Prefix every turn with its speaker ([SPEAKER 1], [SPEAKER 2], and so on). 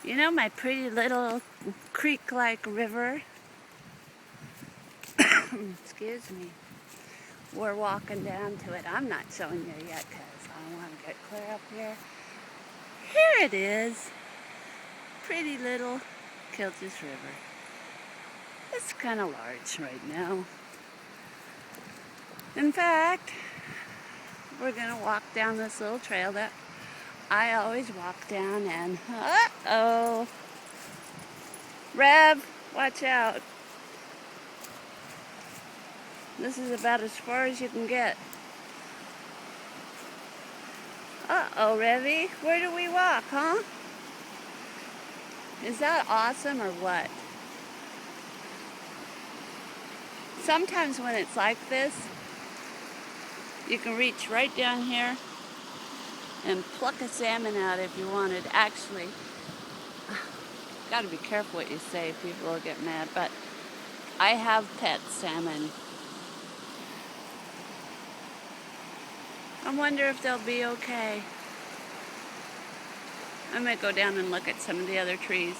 [SPEAKER 1] You know my pretty little creek-like river? Excuse me. We're walking down to it. I'm not showing you yet because I want to get clear up here. Here it is. Pretty little Kilchis River. It's kind of large right now. In fact, we're going to walk down this little trail that I always walk down, and uh-oh. Rev, watch out. This is about as far as you can get. Uh-oh, Revy, where do we walk, huh? Is that awesome or what? Sometimes when it's like this, you can reach right down here and pluck a salmon out if you wanted. Actually, gotta be careful what you say, people will get mad, but I have pet salmon. I wonder if they'll be okay. I might go down and look at some of the other trees.